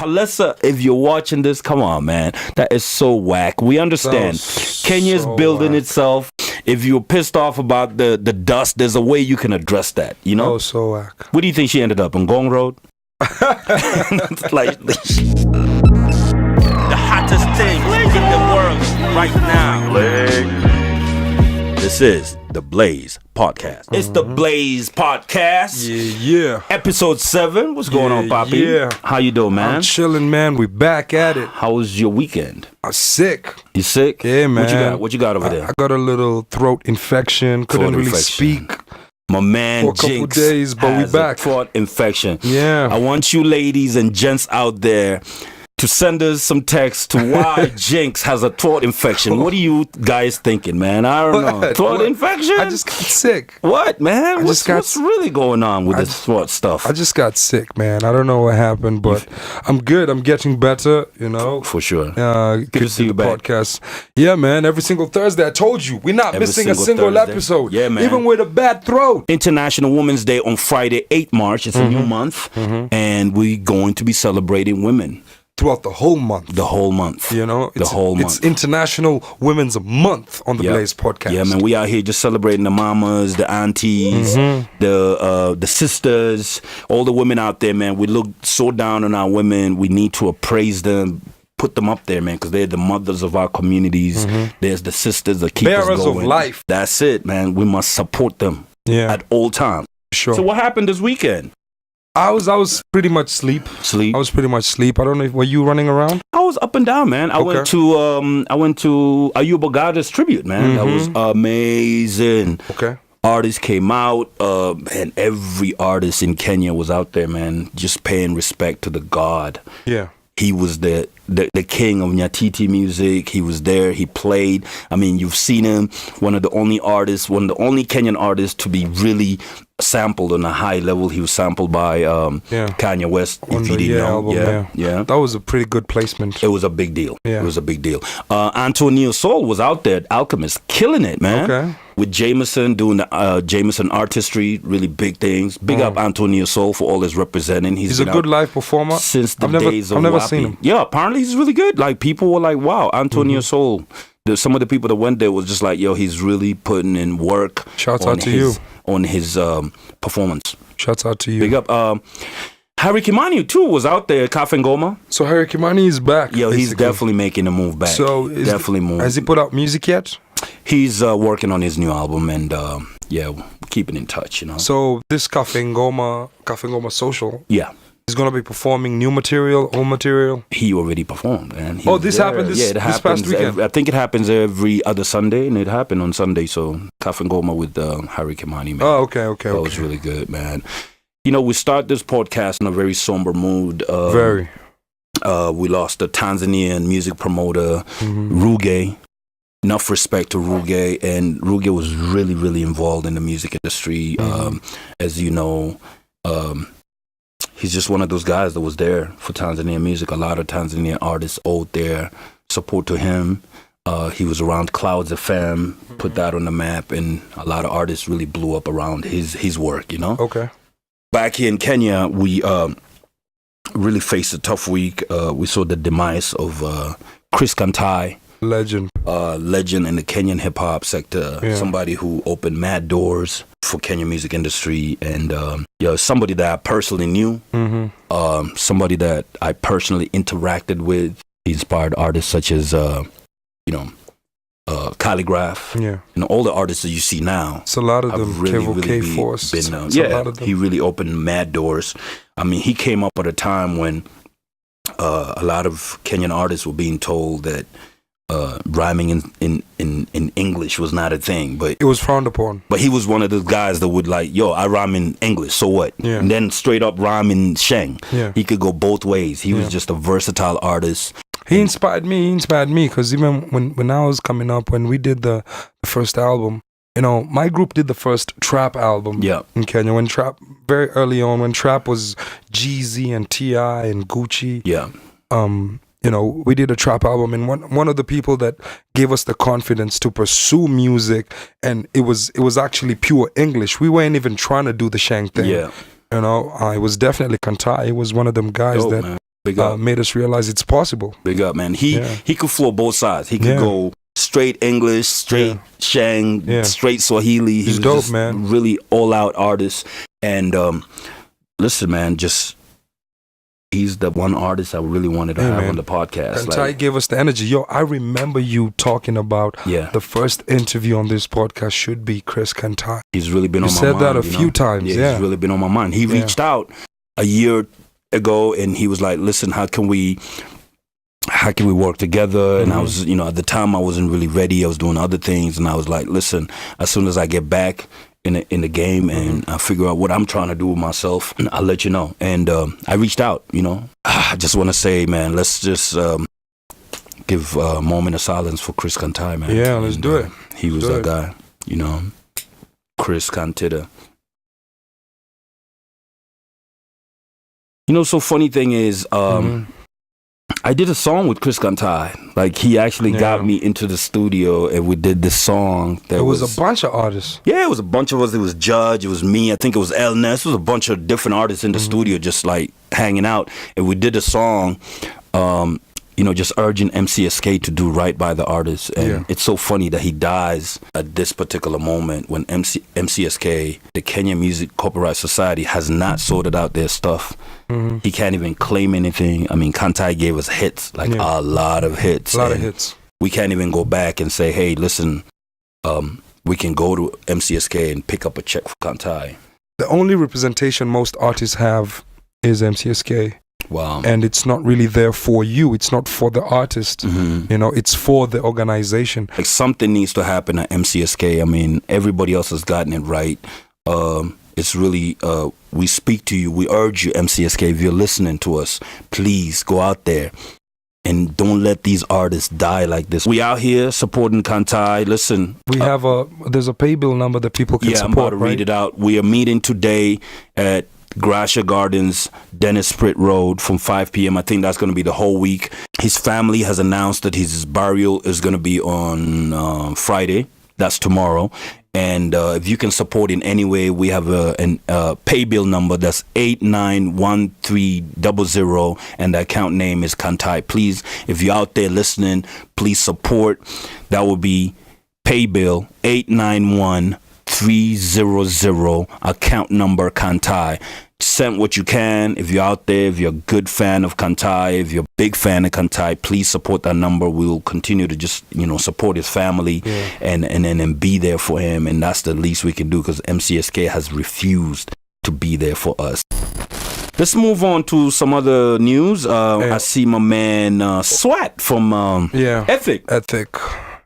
Palessa, if you're watching this, come on, man. That is so whack. We understand. Kenya's so building whack. itself. If you're pissed off about the dust, there's a way you can address that, you know? Oh, so whack. Where do you think she ended up? On Gong Road? Like, the hottest thing in the world right now. This is the Blaze Podcast. It's the Blaze Podcast. Yeah. Episode 7. What's going on, Poppy? Yeah. How you doing, man? I'm chilling, man. We back at it. How was your weekend? I'm sick. You sick? Yeah, man. What you got over there? I got a little throat infection. Couldn't really speak. My man for a couple Jinx days, but we has back. A throat infection. Yeah. I want you ladies and gents out there to send us some text to why Jinx has a throat infection. What are you guys thinking, man? I don't know. Throat infection? I just got sick. What, man? What's really going on with this throat stuff? I just got sick, man. I don't know what happened, but I'm good. I'm getting better, you know. For sure. Good to see you back. Podcast. Yeah, man. Every single Thursday, I told you, we're not missing a single episode. Yeah, man. Even with a bad throat. International Women's Day on Friday, 8 March. It's a new month, and we're going to be celebrating women. Throughout the whole month. The whole month. You know, month. It's International Women's Month on the Blaze Podcast. Yeah, man, we out here just celebrating the mamas, the aunties, the sisters, all the women out there, man. We look so down on our women. We need to appraise them, put them up there, man, because they're the mothers of our communities. There's the sisters that keep us going. Bearers of life. That's it, man. We must support them at all times. Sure. So what happened this weekend? I was pretty much sleep. I was pretty much sleep. I don't know. Were you running around? I was up and down, man. I went to Ayuba Gada's tribute, man. That was amazing. Okay. Artists came out, and every artist in Kenya was out there, man, just paying respect to the God. Yeah. He was the king of Nyatiti music. He was there. He played. I mean, you've seen him. One of the only Kenyan artists to be really sampled on a high level. He was sampled by Kanye West. On the album, yeah. That was a pretty good placement. It was a big deal. Yeah. It was a big deal. Antonio Soul was out there at Alchemist, killing it, man. Okay. With Jameson, doing the Jameson artistry, really big things. Big up Antonio Soul for all his representing. He's a good live performer. Since the days of I've never Wapi. seen him. Yeah, apparently he's really good. Like, people were like, wow, Antonio Soul. Some of the people that went there was just like, yo, he's really putting in work. Shouts out to you. On his performance. Shouts out to you. Big up. Harry Kimani, too, was out there at Cafe Ngoma. So Harry Kimani is back. Yo, he's definitely making a move back. So has he put out music yet? He's working on his new album, and keeping in touch, you know. So this Cafe Ngoma Social. Yeah. He's gonna be performing new material, old material. He already performed, man. This happened this past weekend. I think it happens every other Sunday, and it happened on Sunday. So Cafe Ngoma with Harry Kimani, man. Oh, okay. That was really good, man. You know, we start this podcast in a very somber mood. Very. We lost a Tanzanian music promoter, Ruge. Enough respect to Ruge, and Ruge was really, really involved in the music industry. As you know, he's just one of those guys that was there for Tanzanian music. A lot of Tanzanian artists owed their support to him. He was around Clouds FM, put that on the map, and a lot of artists really blew up around his work, you know? Okay. Back here in Kenya, we really faced a tough week. We saw the demise of Chris Kantai. Legend in the Kenyan hip-hop sector. Somebody who opened mad doors for Kenyan music industry, and somebody that I personally knew, somebody that I personally interacted with. He inspired artists such as Calligraph, and all the artists that you see now. It's a lot of them. Really K-Force. Been, a lot of them. He really opened mad doors. I mean, he came up at a time when a lot of Kenyan artists were being told that rhyming in English was not a thing, but it was frowned upon. But he was one of those guys that would like, yo, I rhyme in English, so what? Yeah. And then straight up rhyme in Sheng. Yeah. He could go both ways. He was just a versatile artist. He inspired me because even when I was coming up, when we did the first album, you know, my group did the first trap album in Kenya. When trap, very early on, when trap was Jeezy and T.I. and Gucci. Yeah. You know, we did a trap album, and one of the people that gave us the confidence to pursue music, and it was actually pure English. We weren't even trying to do the Shang thing. Yeah. You know, it was definitely Kantai. He was one of them guys made us realize it's possible. Big up, man. He could flow both sides. He could go straight English, straight Shang, straight Swahili. He's dope, man. Really all-out artist. And listen, man, he's the one artist I really wanted to have on the podcast. Kantai gave us the energy. Yo, I remember you talking about the first interview on this podcast should be Chris Kantai. He's really been on my mind. You said that a few times. Yeah, he's really been on my mind. He reached out a year ago and he was like, listen, how can we work together? And I was, at the time I wasn't really ready. I was doing other things. And I was like, listen, as soon as I get back in the game and I figure out what I'm trying to do with myself, I'll let you know. And I reached out, I just want to say, man, let's just give a moment of silence for Chris Kantai, man. Yeah, let's do it. He was that guy, Chris Kantita. So funny thing is, I did a song with Chris Kantai. Like, he actually got me into the studio and we did this song. It was a bunch of artists. Yeah, it was a bunch of us. It was Judge, it was me, I think it was El Ness. It was a bunch of different artists in the studio just like hanging out. And we did a song, just urging MCSK to do right by the artist. And it's so funny that he dies at this particular moment when MCSK, the Kenyan Music Copyright Society, has not sorted out their stuff. He can't even claim anything. I mean, Kantai gave us hits, like a lot of hits. A lot of hits. We can't even go back and say, hey, listen, we can go to MCSK and pick up a check for Kantai. The only representation most artists have is MCSK. Wow. And it's not really there for you. It's not for the artist. It's for the organization. Like, something needs to happen at MCSK. I mean, everybody else has gotten it right. It's really, we speak to you. We urge you, MCSK, if you're listening to us, please go out there and don't let these artists die like this. We out here supporting Kantai. Listen. We have there's a pay bill number that people can support, I'm about to read it out. We are meeting today at Gracia Gardens, Dennis Pritt Road from 5 p.m. I think that's going to be the whole week. His family has announced that his burial is going to be on Friday. That's tomorrow. And if you can support in any way, we have a pay bill number that's 891300, and the account name is Kantai. Please, if you're out there listening, please support. That would be pay bill 891300, account number Kantai. Send what you can. If you're out there, if you're a good fan of Kantai, if you're a big fan of Kantai, please support that number. We'll continue to just, support his family and be there for him. And that's the least we can do because MCSK has refused to be there for us. Let's move on to some other news. I see my man Swat from Ethic.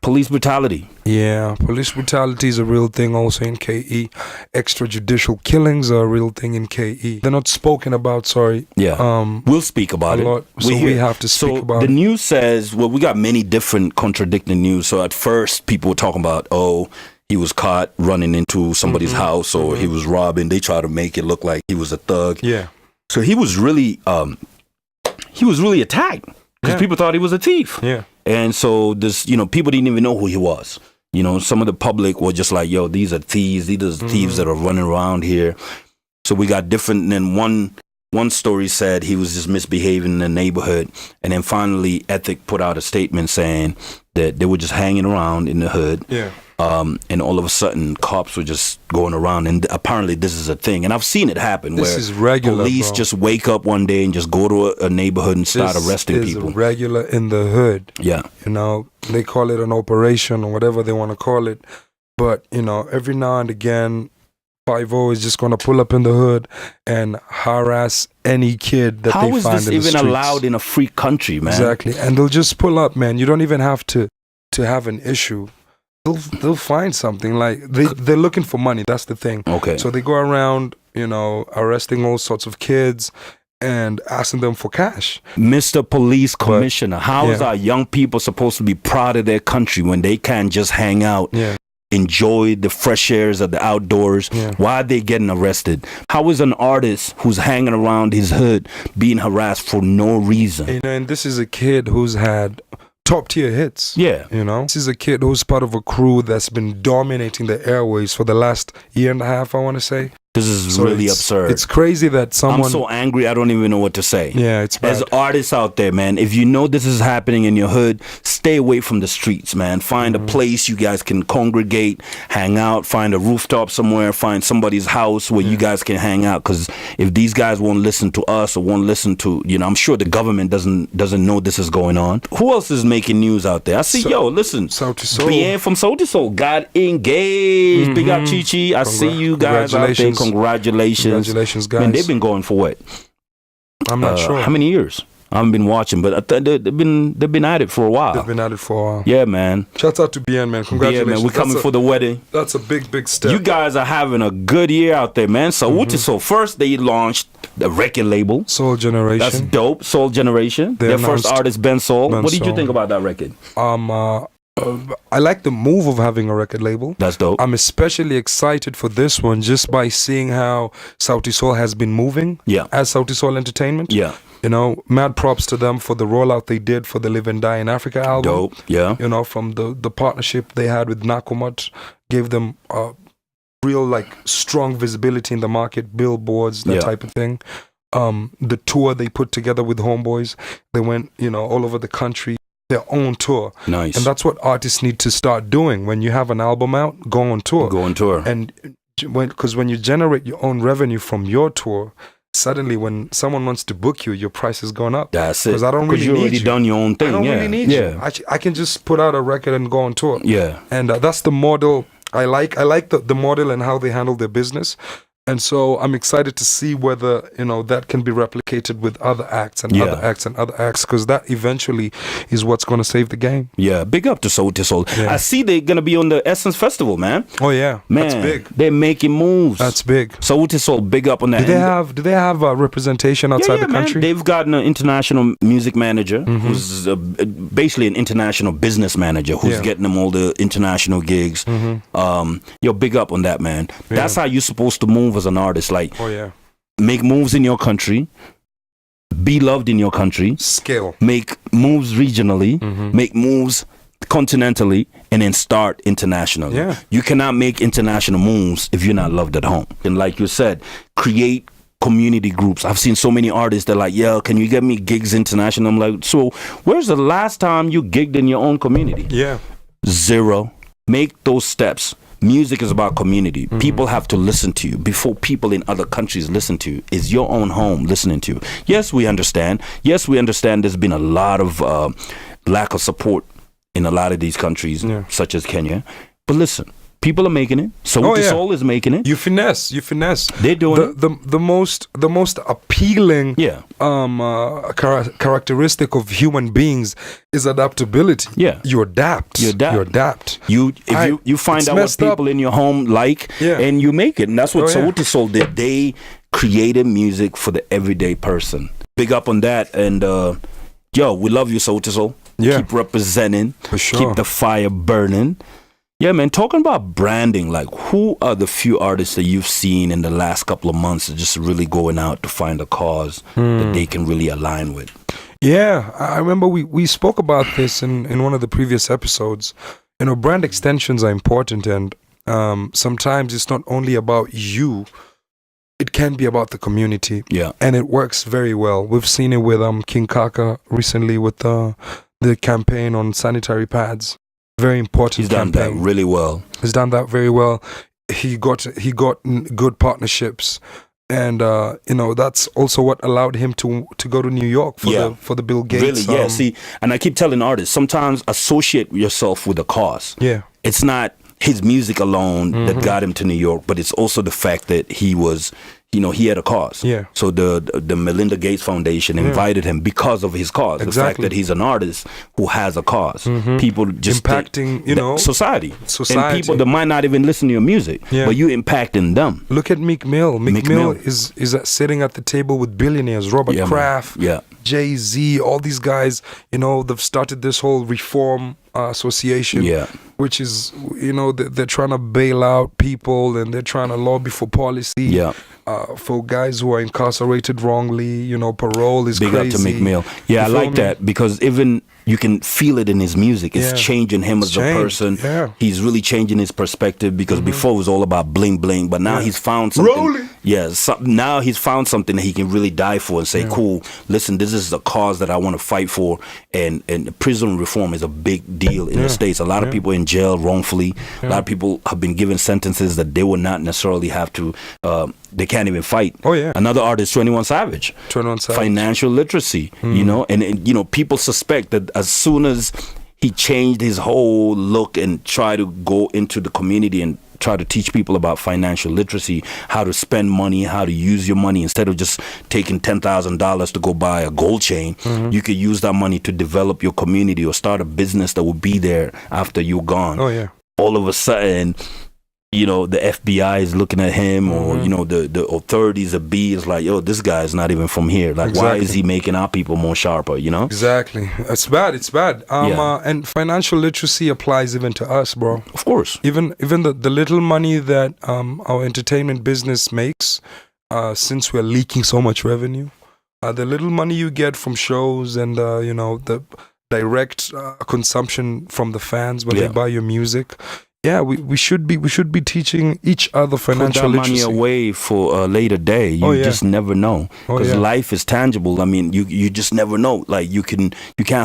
Police brutality. Yeah, police brutality is a real thing also in KE. Extrajudicial killings are a real thing in KE. They're not spoken about, sorry. Yeah, we'll speak about it. So we have to speak about it. The news says, we got many different contradicting news. So at first, people were talking about, he was caught running into somebody's house or he was robbing. They try to make it look like he was a thug. Yeah. So he was really attacked because people thought he was a thief. Yeah. And so this, people didn't even know who he was. Some of the public were just like, yo, these are thieves. These are thieves that are running around here. So we got different. And then one story said he was just misbehaving in the neighborhood. And then finally, Ethic put out a statement saying that they were just hanging around in the hood. Yeah. And all of a sudden, cops were just going around. And apparently this is a thing. And I've seen it happen this where is regular, police just wake up one day and just go to a neighborhood and start arresting people. This is regular in the hood. Yeah. They call it an operation or whatever they want to call it. But, every now and again, 5-0 is just going to pull up in the hood and harass any kid that they find in the streets. How is this even allowed in a free country, man? Exactly. And they'll just pull up, man. You don't even have to have an issue. They'll find something. Like they're looking for money. That's the thing. Okay. So they go around, arresting all sorts of kids and asking them for cash. Mr. Police Commissioner, how is our young people supposed to be proud of their country when they can't just hang out, enjoy the fresh airs of the outdoors? Why are they getting arrested? How is an artist who's hanging around his hood being harassed for no reason? And this is a kid who's had top tier hits. Yeah. This is a kid who's part of a crew that's been dominating the airwaves for the last year and a half, I want to say. This is So really absurd. It's crazy that someone... I'm so angry, I don't even know what to say. Yeah, it's bad. As artists out there, man, if you know this is happening in your hood, stay away from the streets, man. Find a place you guys can congregate, hang out, find a rooftop somewhere, find somebody's house where you guys can hang out. Because if these guys won't listen to us or won't listen to, I'm sure the government doesn't know this is going on. Who else is making news out there? I see, listen, Sauti Soul. Bien from Sauti Soul got engaged. Big up Chi-Chi. I see you guys out there. Congratulations, guys. Man, they've been going for what? I'm not sure. How many years? I haven't been watching, but I they've been at it for a while. They've been at it for a while. Yeah, man. Shout out to BN, man. Congratulations. Yeah, man. We're coming for the wedding. That's a big step. You guys are having a good year out there, man. So, so first they launched the record label. Soul Generation. That's dope. Soul Generation. Their first artist, Ben Soul. What did you think about that record? I like the move of having a record label. That's dope. I'm especially excited for this one just by seeing how Sauti Soul has been moving as Sauti Soul Entertainment. Yeah. Mad props to them for the rollout they did for the Live and Die in Africa album. Dope, yeah. From the partnership they had with Nakumat, gave them real strong visibility in the market, billboards, that type of thing. The tour they put together with Homeboys, they went all over the country. Their own tour. Nice. And that's what artists need to start doing. When you have an album out, go on tour. And because when you generate your own revenue from your tour, suddenly when someone wants to book you, your price has gone up. That's it. Because I don't really you've need already you. done your own thing. I don't really need you. I can just put out a record and go on tour. Yeah. And that's the model I like. I like the model and how they handle their business. And so I'm excited to see whether, that can be replicated with other acts and other acts and other acts, because that eventually is what's going to save the game. Yeah, big up to Sauti Soul. Yeah. I see they're going to be on the Essence Festival, man. Oh, yeah. Man, that's big. They're making moves. That's big. Sauti Soul, big up on that. Do they have representation outside the country? Man. They've gotten an international music manager who's basically an international business manager who's getting them all the international gigs. Big up on that, man. Yeah. That's how you're supposed to move as an artist. Make moves in your country, be loved in your country, scale, make moves regionally, make moves continentally, and then start internationally. Yeah. You cannot make international moves if you're not loved at home. And like you said, create community groups. I've seen so many artists that are like, can you get me gigs international? I'm like, so where's the last time you gigged in your own community? Yeah. Zero. Make those steps. Music is about community. People have to listen to you before people in other countries listen to you. Is your own home listening to you? Yes, we understand. There's been a lot of lack of support in a lot of these countries, such as Kenya. But listen, people are making it. Sauti Soul is making it. You finesse. They're doing it. The most appealing characteristic of human beings is adaptability. Yeah. You adapt. You find out what people in your home like, and you make it. And that's what Sauti Soul did. They created music for the everyday person. Big up on that. And we love you, Sauti Soul. Yeah. Keep representing. For sure. Keep the fire burning. Yeah, man, talking about branding, who are the few artists that you've seen in the last couple of months just really going out to find a cause that they can really align with? Yeah, I remember we spoke about this in one of the previous episodes. Brand extensions are important, and sometimes it's not only about you. It can be about the community. Yeah. And it works very well. We've seen it with King Kaka recently with the campaign on sanitary pads. Very important. He's done that really well. He's done that very well. He got good partnerships, and that's also what allowed him to go to New York for the Bill Gates. Really, See, and I keep telling artists, sometimes associate yourself with a cause. Yeah, it's not his music alone that got him to New York, but it's also the fact that he was. He had a cause. Yeah. So the Melinda Gates Foundation invited him because of his cause. Exactly. The fact that he's an artist who has a cause. People just impacting, society. Society. And people that might not even listen to your music, but you impacting them. Look at Meek Mill. Meek Mill is sitting at the table with billionaires, Robert Kraft, Jay-Z, all these guys. They've started this whole reform association, which is, they're trying to bail out people and they're trying to lobby for policy. For guys who are incarcerated wrongly, parole is Big crazy. up to Meek Mill. Yeah, I like that because even you can feel it in his music. It's changing him as a person. Yeah. He's really changing his perspective, because before it was all about bling bling, but now he's found something. Rolling. Yeah, now he's found something that he can really die for and say, cool, listen, this is a cause that I want to fight for. And prison reform is a big deal in the States. A lot of people in jail wrongfully. A lot of people have been given sentences that they will not necessarily have to, they can't even fight. Oh, yeah. Another artist, 21 Savage. Financial literacy, you know, and you know, people suspect that as soon as he changed his whole look and tried to go into the community and try to teach people about financial literacy, how to spend money, how to use your money, instead of just taking $10,000 to go buy a gold chain, you could use that money to develop your community or start a business that will be there after you're gone. Oh, yeah. All of a sudden, you know, the FBI is looking at him, or you know, the authorities of B is like, yo, this guy is not even from here. Like, why is he making our people more sharper? You know, exactly. It's bad. And financial literacy applies even to us, bro. Of course. Even the little money that our entertainment business makes, since we're leaking so much revenue, the little money you get from shows and you know, the direct consumption from the fans when they buy your music. Yeah, we should be teaching each other financial literacy. Put that money away for a later day. You just never know, because life is tangible. I mean, you just never know. Like you can't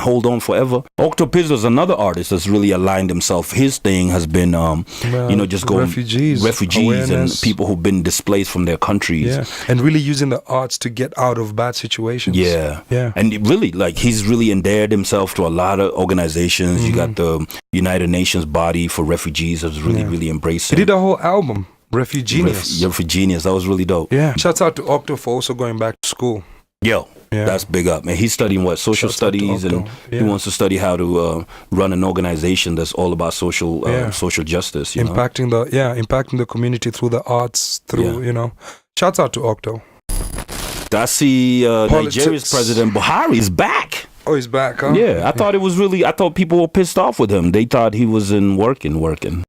hold on forever. Octopizzo is another artist that's really aligned himself. His thing has been you know, just going refugees awareness. And people who've been displaced from their countries. Yeah, and really using the arts to get out of bad situations. Yeah. And really, like, he's really endeared himself to a lot of organizations. You got the United Nations body for refugees has really embraced him. He did a whole album, Refugenius. Refugenius, that was really dope. Yeah. Shouts out to Octo for also going back to school. Yo, that's big up, man. He's studying social studies, and he wants to study how to run an organization that's all about social justice. You impacting the community through the arts, you know. Shouts out to Octo. I see Nigeria's President Buhari is back. Oh, he's back, huh? Yeah, I thought people were pissed off with him. They thought he wasn't working.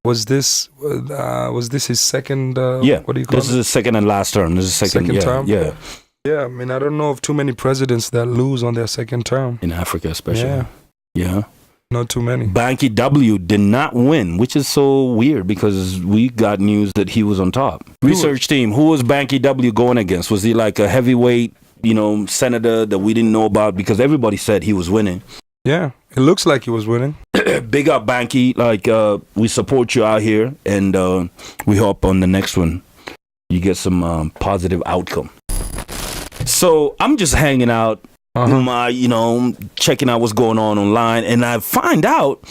Was this his second? What do you call this is his second and last term. This is second term. Yeah. Yeah, I mean, I don't know of too many presidents that lose on their second term in Africa, especially. Yeah. Not too many. Banky W did not win, which is so weird because we got news that he was on top. Research team, who was Banky W going against? Was he like a heavyweight, you know, senator that we didn't know about, because everybody said he was winning? Yeah, it looks like he was winning. Big up, Banky. Like, we support you out here, and we hope on the next one you get some positive outcome. So I'm just hanging out, checking out what's going on online, and I find out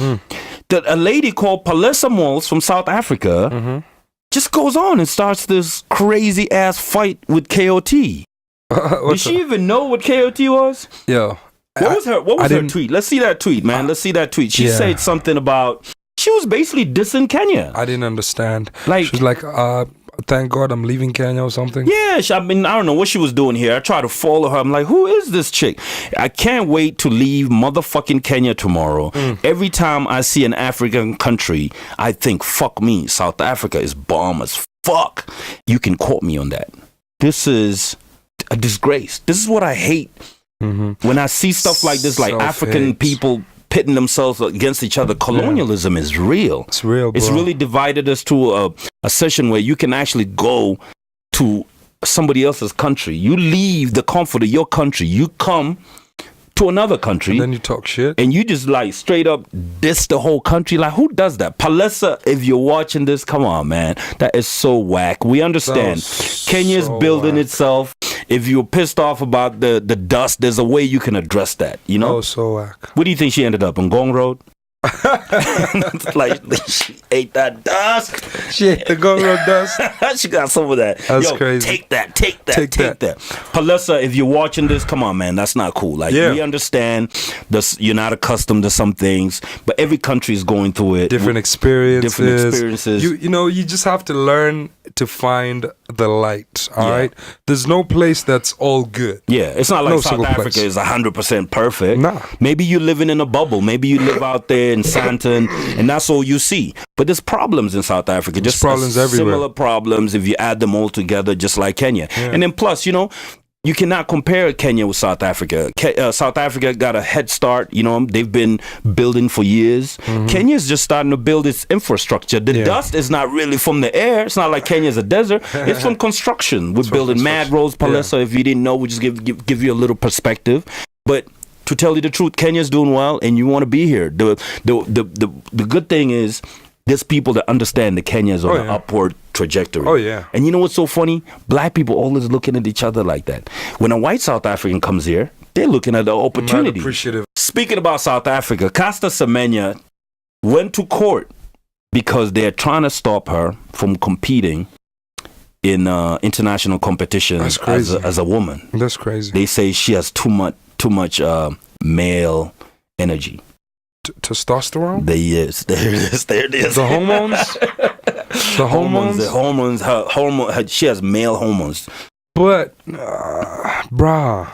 that a lady called Palesa Mols from South Africa just goes on and starts this crazy ass fight with KOT. Did she even know what KOT was? Yeah. What was her tweet? Let's see that tweet, man. Let's see that tweet. She said something about, she was basically dissing Kenya. I didn't understand. Like, she was like, thank God I'm leaving Kenya or something. Yeah, I mean, I don't know what she was doing here. I tried to follow her. I'm like, who is this chick? I can't wait to leave motherfucking Kenya tomorrow. Every time I see an African country, I think, fuck me, South Africa is bomb as fuck. You can quote me on that. This is a disgrace. This is what I hate. When I see stuff like this, like African people pitting themselves against each other. Colonialism is real. It's real, bro. It's really divided us to a session where you can actually go to somebody else's country. You leave the comfort of your country. You come to another country. And then you talk shit. And you just like straight up diss the whole country. Like, who does that? Palesa, if you're watching this, come on, man. That is so whack. We understand. Kenya's building itself. If you're pissed off about the dust, there's a way you can address that, you know? Oh, so whack. Where do you think she ended up? On Gong Road? Like, she ate that dust. She ate the Gong Road dust. She got some of that. That's crazy. Take that. Palesa, if you're watching this, come on, man. That's not cool. Like, we understand this, you're not accustomed to some things, but every country is going through it. Different experiences. You know, you just have to learn to find the light, all right? There's no place that's all good. Yeah, it's not like South Africa is 100% perfect. Nah. Maybe you're living in a bubble. Maybe you live out there in Sandton, and that's all you see. But there's problems in South Africa. There's problems everywhere. Similar problems if you add them all together, just like Kenya. And then plus, you know, you cannot compare Kenya with South Africa. South Africa got a head start. You know, they've been building for years. Kenya's just starting to build its infrastructure. The dust is not really from the air. It's not like Kenya's a desert. It's from construction. We're building mad roads, Palessa. If you didn't know, we just give you a little perspective. But to tell you the truth, Kenya's doing well, and you want to be here. The good thing is, there's people that understand that Kenya is on an upward trajectory. Oh, yeah. And you know what's so funny? Black people always looking at each other like that. When a white South African comes here, they're looking at the opportunity. Appreciative. Speaking about South Africa, Caster Semenya went to court because they're trying to stop her from competing in international competition as a woman. That's crazy. They say she has too much male energy. Testosterone? There it is. The hormones? The hormones? She has male hormones. But, brah,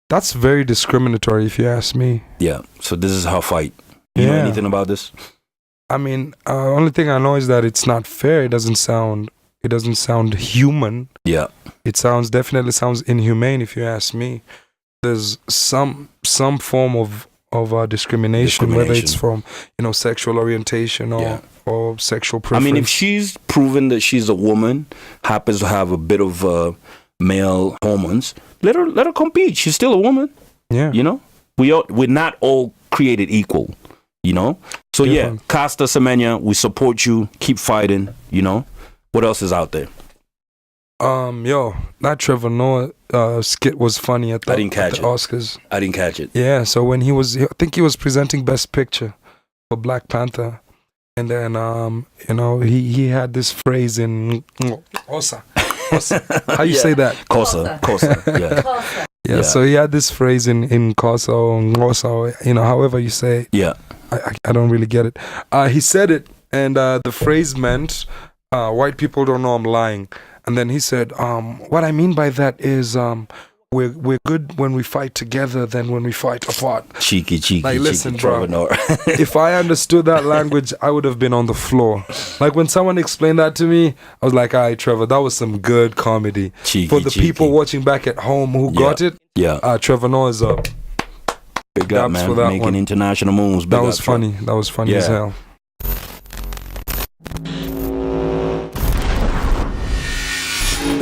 that's very discriminatory if you ask me. Yeah, so this is her fight. You know anything about this? I mean, only thing I know is that it's not fair. It doesn't sound human. Yeah. It definitely sounds inhumane if you ask me. There's some form of discrimination, whether it's from sexual orientation or sexual preference. I mean, if she's proven that she's a woman, happens to have a bit of male hormones, let her compete. She's still a woman. Yeah, we're not all created equal. So Caster Semenya, we support you. Keep fighting. What else is out there? That Trevor Noah skit was funny at the Oscars. I didn't catch it. Yeah, so when I think he was presenting Best Picture for Black Panther, and then he had this phrase in Kosa. How you say that? Kosa. Yeah. Yeah. So he had this phrase in Kosa or Ngosa, however you say. Yeah. I don't really get it. He said it, and the phrase meant white people don't know I'm lying. And then he said, what I mean by that is we're good when we fight together than when we fight apart. Cheeky. Like, listen, Trevor bro. Noah. If I understood that language, I would have been on the floor. Like, when someone explained that to me, I was like, all right, Trevor, that was some good comedy. For the people watching back at home who got it, Trevor Noah is up. Big up, man. Making international moves. That was funny. That was funny as hell.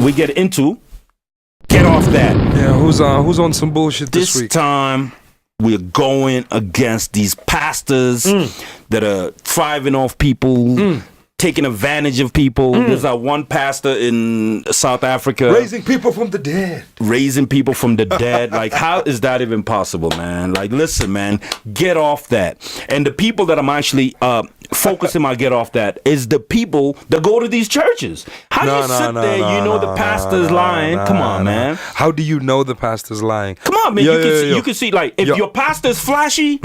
We get into Get Off That. Yeah, who's on some bullshit this week? This time we're going against these pastors that are thriving off people, taking advantage of people. There's one pastor in South Africa raising people from the dead. Like, how is that even possible, man? Like, listen, man, get off that. And the people that I'm actually focusing my Get Off That is the people that go to these churches. How do you sit there, the pastor's lying? Come on, man. How do you know the pastor's lying? Come on, man. You can see, like, if your pastor's flashy,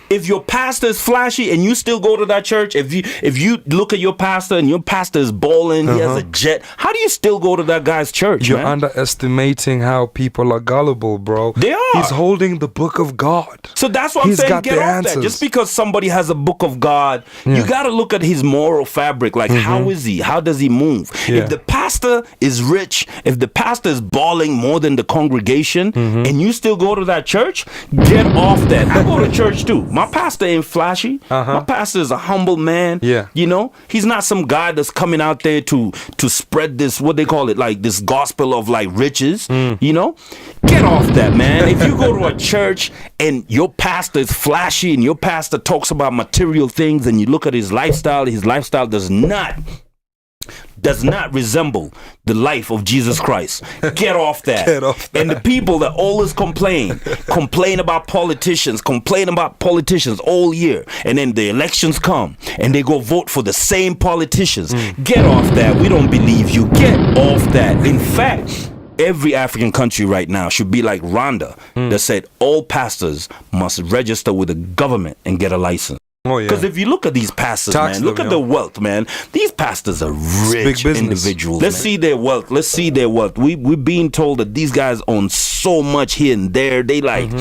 if your pastor's flashy and you still go to that church, if you look at your pastor and your pastor is balling, he has a jet, how do you still go to that guy's church, You're man? underestimating how people are gullible, bro. They are. He's holding the book of God. So that's what I'm saying, get off that. Just because somebody has a book of God, you got to look at his moral fabric. Like, how is he? How does he move? If the pastor is rich, if the pastor is balling more than the congregation, and you still go to that church, get off that. I go to church too. My pastor ain't flashy. My pastor is a humble man. Yeah. He's not some guy that's coming out there to spread this, what they call it, like this gospel of like riches. Get off that, man. If you go to a church and your pastor is flashy and your pastor talks about material things and you look at his lifestyle does not resemble the life of Jesus Christ. Get off that. Get off that. And the people that always complain about politicians all year, and then the elections come and they go vote for the same politicians. Get off that. We don't believe you. Get off that. In fact, every African country right now should be like Rwanda, that said all pastors must register with the government and get a license. Oh, yeah. Because if you look at these pastors, man, look at the wealth, man. These pastors are rich individuals. Let's see their wealth. We're being told that these guys own so much here and there. They're like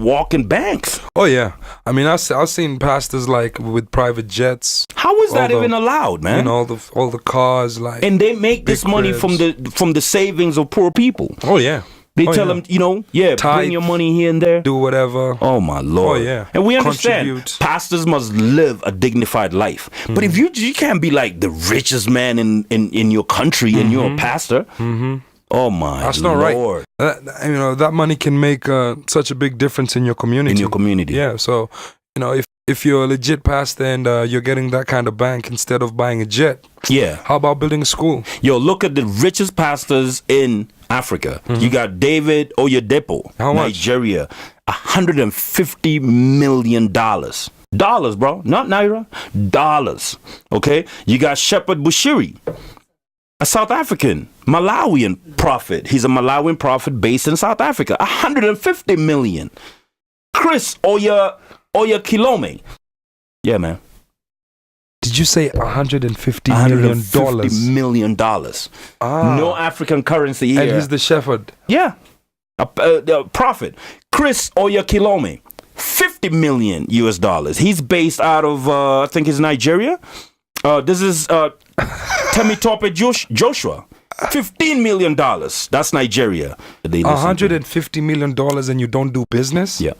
walking banks. Oh, yeah. I mean, I've seen pastors like with private jets. How is that even allowed, man? You know, all the cars, like. And they make this money from the savings of poor people. Oh yeah. They tell them, you know, bring your money here and there. Do whatever. Oh, my Lord. Oh, yeah. And we understand pastors must live a dignified life. But if you can't be like the richest man in your country and you're a pastor, oh, my That's not Lord. Right. You know, that money can make such a big difference in your community. In your community. Yeah, so, you know, if you're a legit pastor and you're getting that kind of bank instead of buying a jet, how about building a school? Yo, look at the richest pastors in Africa. You got David Oyedepo, Nigeria, $150 million. Dollars, bro, not naira. Dollars. Okay, you got Shepherd Bushiri, a South African, Malawian prophet. He's a Malawian prophet based in South Africa. $150 million. Chris Oyakilome. Yeah, man. Did you say $150 million? $150 million. No African currency here. And he's the shepherd. Yeah. A prophet. Chris Oyakilome. $50 million US. He's based out of, I think it's Nigeria. This is Temitope Joshua. $15 million. That's Nigeria. $150 million and you don't do business? Yeah.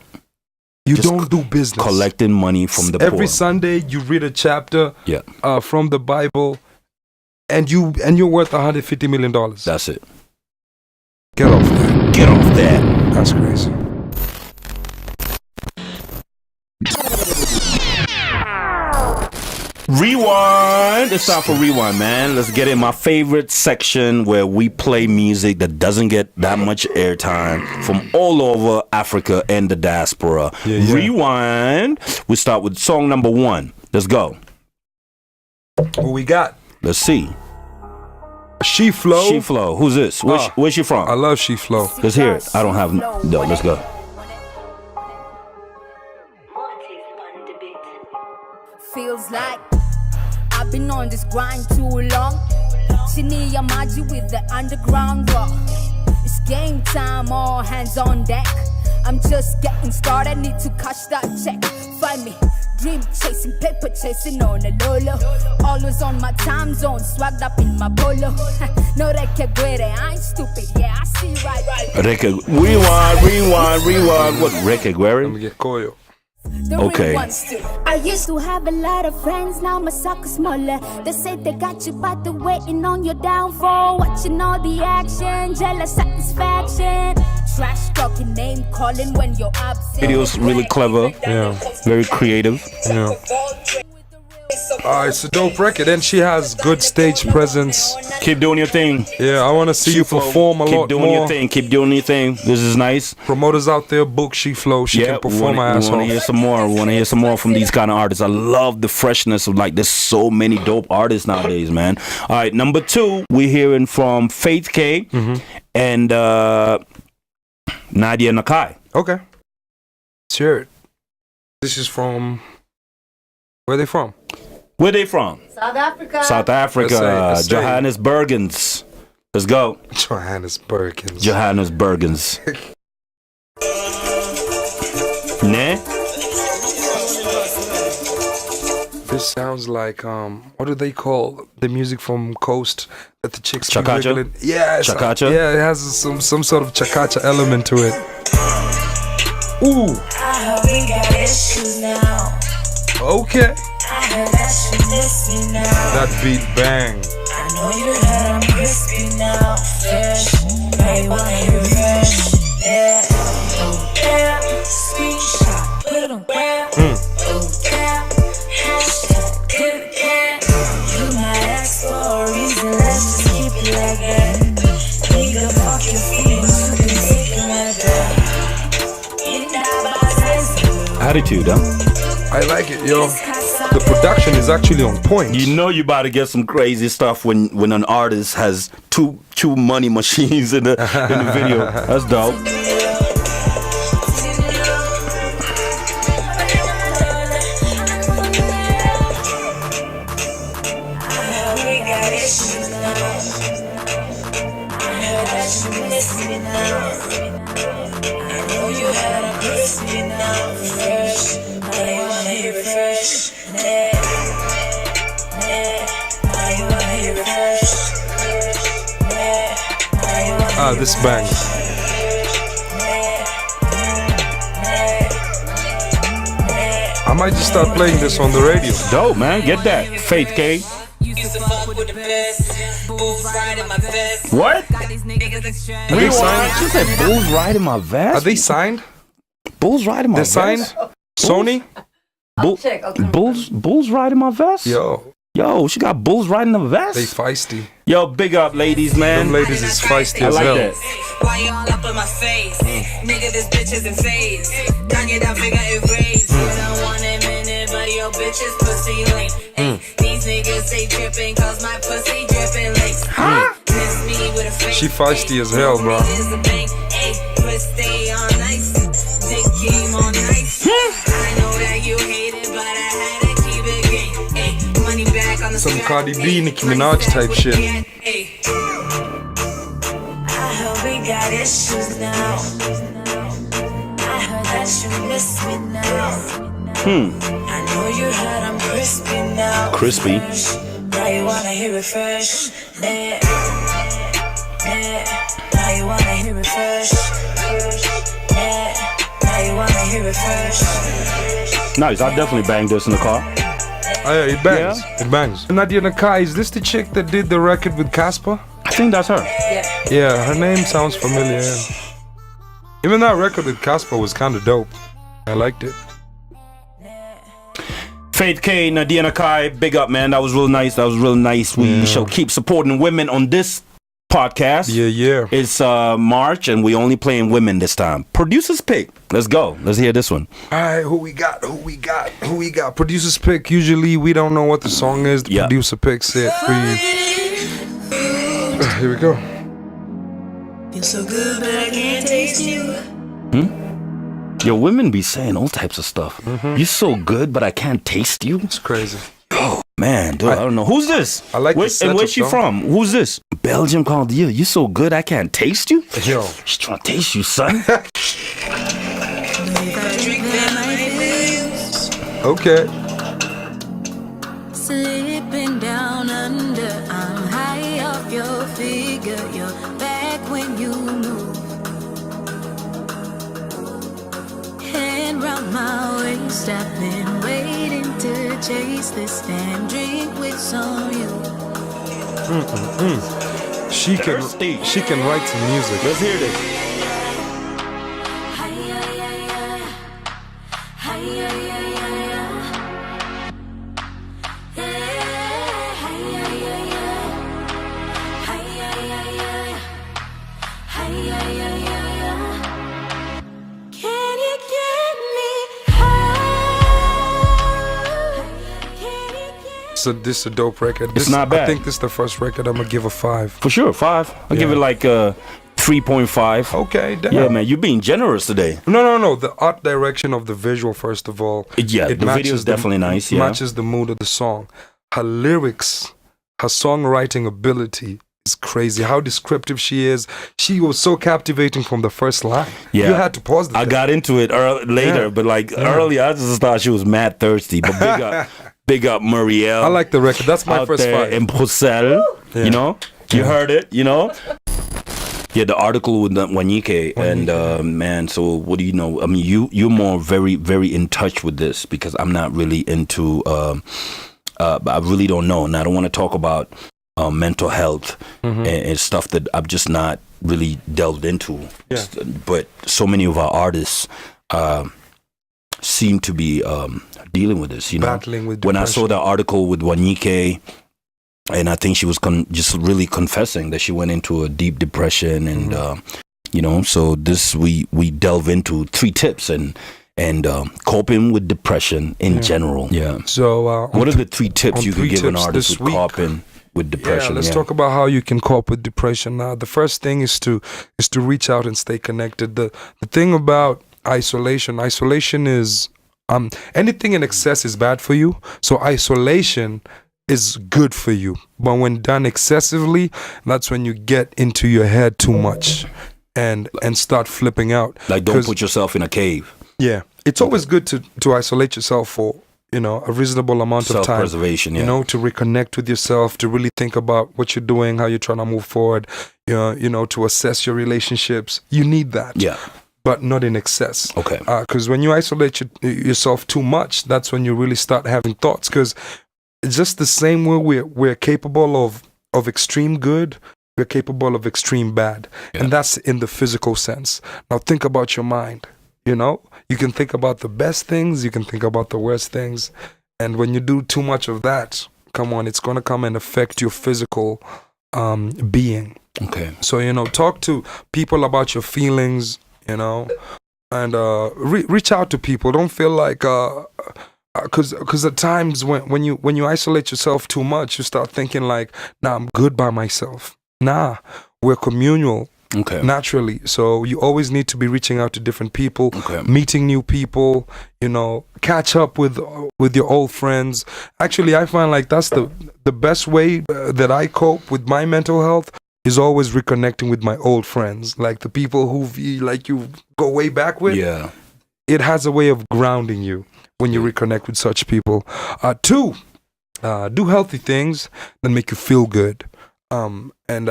You don't do business. Collecting money from the poor. Every Sunday you read a chapter from the Bible and you're worth $150 million. That's it. Get off that. Get off that. That's crazy. Rewind. It's time for Rewind, man. Let's get in my favorite section where we play music that doesn't get that much airtime from all over Africa and the diaspora. Rewind. We start with song number 1. Let's go. Who we got? Let's see. She Flow. She Flow. Who's this? Where's she from? I love She Flow. Let's hear it. I don't have no. Let's go. Feels like I've been on this grind too long. Shania Maji with the underground raw. It's game time, all hands on deck. I'm just getting started, need to cash that check. Find me, dream chasing, paper chasing on a Lolo. Always on my time zone, swagged up in my polo. No rekeguere, I ain't stupid, yeah, I see right. Rewind. What, rekeguere? Let me get Koyo. Okay. I used to have a lot of friends, now my circle's smaller. They say they got you, but they're waiting on your downfall. Watching all the action, jealous satisfaction. Trash talking, name calling when you're absent. Video's really clever. Yeah. Very creative. Yeah. It's a dope record, and she has good stage presence. Keep doing your thing. Yeah, I want to see you perform a lot more. Keep doing your thing. Keep doing your thing. This is nice. Promoters out there, book She Flow. She can perform my ass off. We want to hear some more. We want to hear some more from these kind of artists. I love the freshness of, like, there's so many dope artists nowadays, man. All right, number 2, we're hearing from Faith K and Nadia Nakai. Okay. Sure. This is from... Where are they from? Where they from? South Africa. South Africa. Johannesburgans. Let's go. Johannesburgans. Neeh? This sounds like what do they call the music from Coast that the chicks Chakacha? Yeah, Chakacha? Yeah, it has some sort of Chakacha element to it. Ooh. We got issues now. Okay. I heard that you miss me now. That beat bang. I know you heard I'm crispy now. Fresh, I wanna hear fresh. Yeah, oh yeah, screenshot, put it on web. Oh yeah, hashtag, put it there. You my ex for a reason, let's just keep it like that. Nigga, fuck your feelings, you can take it like that. In that box, Attitude, huh? I like it, yo. The production is actually on point. You know you about to get some crazy stuff when an artist has two money machines in the video. That's dope. This bangs. I might just start playing this on the radio. Dope, man. Get that. Faith K. What? Are they signed? She said bulls riding my vest. Are they signed? Bulls riding my vest. They're signed? Sony? Bulls riding my vest? Yo, she got bulls riding the vest? They feisty. Yo, big up, ladies, man. Them ladies is feisty as hell. I like that. Why you all up in my face? Nigga, this bitch is in phase. Kanye, that figure erase. You don't want a minute, but your bitch is pussy late. These niggas say dripping, cause my pussy dripping lace. She feisty as hell, bro. Stay on nice. Dick game on nice. I know that you hate it, but I had to keep it game. Money back on the some Cardi B, Nicki Minaj type shit. I hope we got issues now. I heard that you miss me now. I know you heard I'm crispy now. Crispy. Now you wanna hear it fresh. Now you wanna hear it fresh. Now you wanna hear it fresh. Nice, I definitely banged this in the car. Oh yeah, it bangs. Yeah. It bangs. Nadia Nakai, is this the chick that did the record with Casper? I think that's her. Yeah, her name sounds familiar. Yeah. Even that record with Casper was kind of dope. I liked it. Faith K, Nadia Nakai, big up, man. That was real nice. We shall keep supporting women on this podcast. Yeah. It's March and we only playing women this time. Producer's pick. Let's go. Let's hear this one. Alright, who we got? Producer's pick. Usually we don't know what the song is. The producer picks it. Here we go. Feel so good, but I can't taste you. Yo, women be saying all types of stuff. You're so good, but I can't taste you. It's crazy. Oh man, dude, I don't know. Who's this? I like this. And where's she from? Who's this? Belgium called you. You so good, I can't taste you. Yo, she's trying to taste you, son. Okay. Slipping down under, I'm high off your figure. You're back when you move. Hand round my waist, I've been waiting to chase this damn drink with some you. She can write some music. Let's hear this. So this is a dope record. It's not bad. I think this is the first record I'm gonna give a 5. For sure, 5. I'll give it like 3.5. Okay, damn. Yeah, man, you're being generous today. No. The art direction of the visual, first of all. Yeah, the video is definitely nice. Yeah, matches the mood of the song. Her lyrics, her songwriting ability is crazy. How descriptive she is. She was so captivating from the first line. Yeah, you had to pause the I got into it later, but early, I just thought she was mad thirsty. But big up. Big up Murielle. I like the record. That's my out first there 5. in Bruxelles, you know? You heard it, you know? Yeah, the article with Wanyike and man, so what do you know? I mean, you're more very, very in touch with this because I'm not really into, I really don't know. And I don't want to talk about mental health and stuff that I'm just not really delved into. Yeah. But so many of our artists seem to be dealing with this, you know. Battling with depression. When I saw the article with Wanyike, and I think she was just really confessing that she went into a deep depression, and you know, so this we delve into 3 tips and coping with depression in general. Yeah. So what are the 3 tips you could give an artist with coping with depression? Let's talk about how you can cope with depression. Now, the first thing is to reach out and stay connected. The thing about isolation is anything in excess is bad for you. So isolation is good for you, but when done excessively, that's when you get into your head too much and start flipping out. Like, don't put yourself in a cave. Yeah, it's always good to isolate yourself for a reasonable amount of time. Self-preservation, yeah. To reconnect with yourself, to really think about what you're doing, how you're trying to move forward, to assess your relationships. You need that. Yeah. But not in excess. Okay. Because when you isolate yourself too much, that's when you really start having thoughts. Because just the same way we're capable of extreme good, we're capable of extreme bad. Yeah. And that's in the physical sense. Now think about your mind. You can think about the best things, you can think about the worst things. And when you do too much of that, come on, it's going to come and affect your physical being. Okay. So, talk to people about your feelings, and reach out to people. Don't feel like, because at times when you isolate yourself too much, you start thinking like, nah, I'm good by myself. Nah, we're communal. Okay. Naturally. So you always need to be reaching out to different people, meeting new people, catch up with your old friends. Actually, I find like that's the best way that I cope with my mental health is always reconnecting with my old friends, like the people who you go way back with. Yeah. It has a way of grounding you when you reconnect with such people. 2, do healthy things that make you feel good. And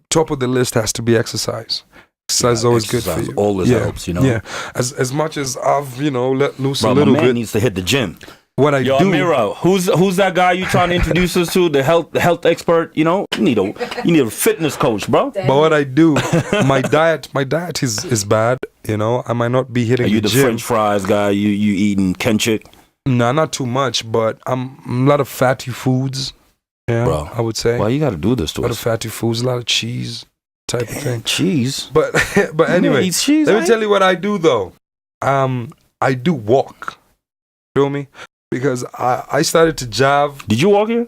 top of the list has to be exercise. Exercise is always good for you. Always helps, Yeah. As much as I've, let loose a my little man bit. needs to hit the gym. What I do. Mira, who's that guy you trying to introduce us to? The health expert. You need a fitness coach, bro. But what I do, my diet is bad. I might not be hitting Are you the gym. French fries guy? You eating kenchik? Nah, not too much, but I'm a lot of fatty foods. Yeah, bro, I would say. Why you got to do this to us? A lot of fatty foods, a lot of cheese type of thing. Cheese? But anyway, cheese, let me tell you what I do though. I do walk. Feel me? Because I started to jog. Did you walk here?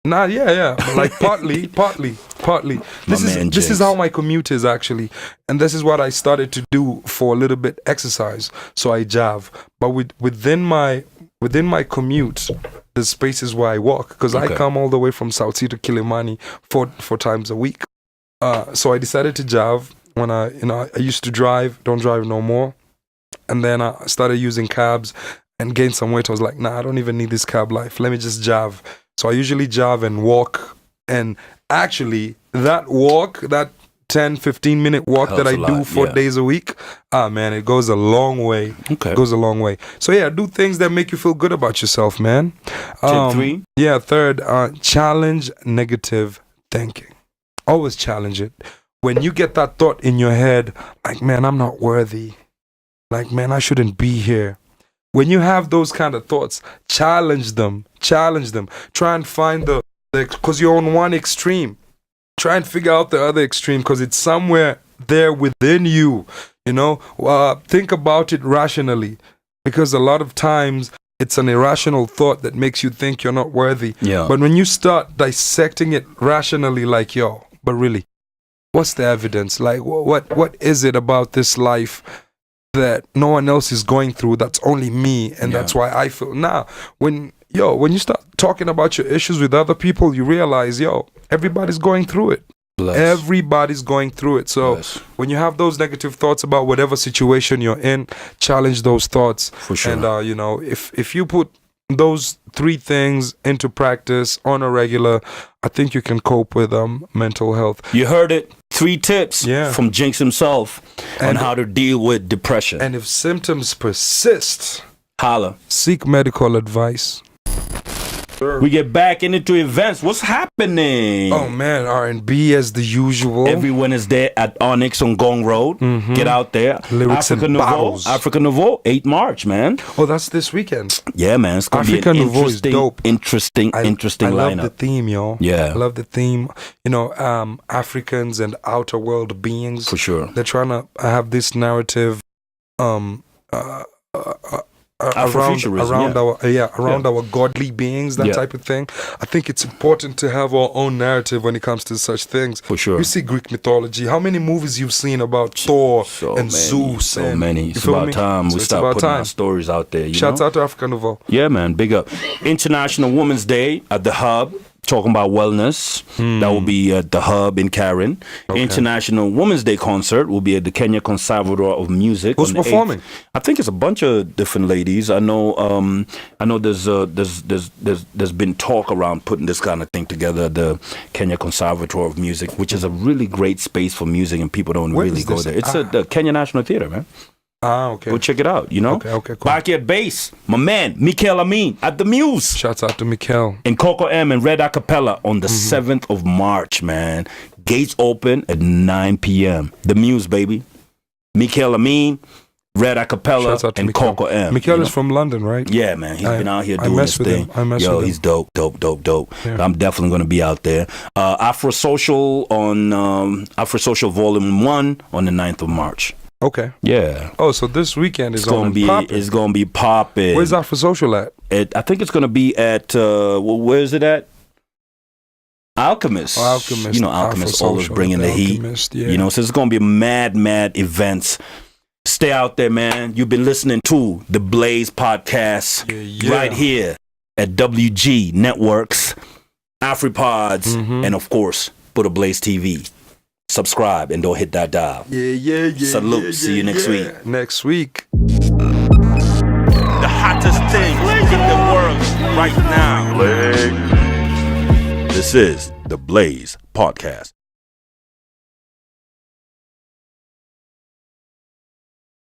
Nah, yeah. But like partly. This is how my commute is actually. And this is what I started to do for a little bit exercise. So I jog. But within my commute, the spaces where I walk, because I come all the way from Sauti to Kilimani four times a week. So I decided to jog when I used to drive, don't drive no more. And then I started using cabs and gained some weight. I was like, nah, I don't even need this cab life. Let me just jog. So I usually jog and walk. And actually, that walk, that 10-15 minute walk that I do 4 days a week, man, it goes a long way. Okay. It goes a long way. So yeah, do things that make you feel good about yourself, man. Tip 3? Yeah, 3rd, challenge negative thinking. Always challenge it. When you get that thought in your head, like, man, I'm not worthy. Like, man, I shouldn't be here. When you have those kind of thoughts, challenge them. Try and find because you're on one extreme. Try and figure out the other extreme because it's somewhere there within you. Think about it rationally, because a lot of times it's an irrational thought that makes you think you're not worthy. Yeah. But when you start dissecting it rationally, like, but really, what's the evidence? Like, what is it about this life that no one else is going through, that's only me, and that's why I feel. Now, when you start talking about your issues with other people, you realize, everybody's going through it. Everybody's going through it. So when you have those negative thoughts about whatever situation you're in, challenge those thoughts. For sure. And if you put those 3 things into practice on a regular, I think you can cope with mental health. You heard it. 3 tips from Jinx himself on how to deal with depression. And if symptoms persist, holla. Seek medical advice. We get back into events. What's happening? Oh man, R&B as the usual. Everyone is there at Onyx on Gong Road. Mm-hmm. Get out there. Lyrics Africa and Nouveau. bottles. Africa Nouveau, 8 March, man. Oh, that's this weekend. Yeah, man. It's gonna Africa be an Nouveau is dope. interesting I lineup. love the theme, yo. Yeah. I love the theme. Africans and outer world beings. For sure. They're trying to have this narrative around our godly beings, that type of thing. I think it's important to have our own narrative when it comes to such things. For sure. You see Greek mythology. How many movies you've seen about Thor and Zeus? So many. It's about time we start putting our stories out there. Shouts out to Africa Nouveau. Yeah, man. Big up. International Women's Day at the Hub. talking about wellness. That will be at the Hub in Karen. International Women's Day concert will be at the Kenya Conservatoire of Music. Who's performing? 8th. I think it's a bunch of different ladies. I know there's been talk around putting this kind of thing together, the Kenya Conservatoire of Music, which is a really great space for music, and people don't really go there. It's at the Kenya National Theatre, man. Okay. Go check it out, you know? Okay, cool. Backyard Bass, my man, Mikel Amin at the Muse. Shouts out to Mikel. And Coco M and Red Acapella on the 7th of March, man. Gates open at 9 p.m. The Muse, baby. Mikel Amin, Red Acapella, and Mikel. Coco M. Mikel is from London, right? Yeah, man. He's been out here doing his thing. Yo, he's dope. Yeah. I'm definitely going to be out there. Afro Social Volume 1 on the 9th of March. Okay. Yeah. Oh, so this weekend is going to be popping. It's going to be popping. Where's Afro Social at? I think it's going to be at, where is it at? Alchemist. Oh, Alchemist. You know, Alchemist always bringing the heat. Yeah. You know, so it's going to be mad events. Stay out there, man. You've been listening to the Blaze podcast right here at WG Networks, AfriPods, and of course, Put a Blaze TV. Subscribe and don't hit that dial. Yeah. Salute. See you next week. Next week. The hottest thing in the world right now. This is the Blaze Podcast.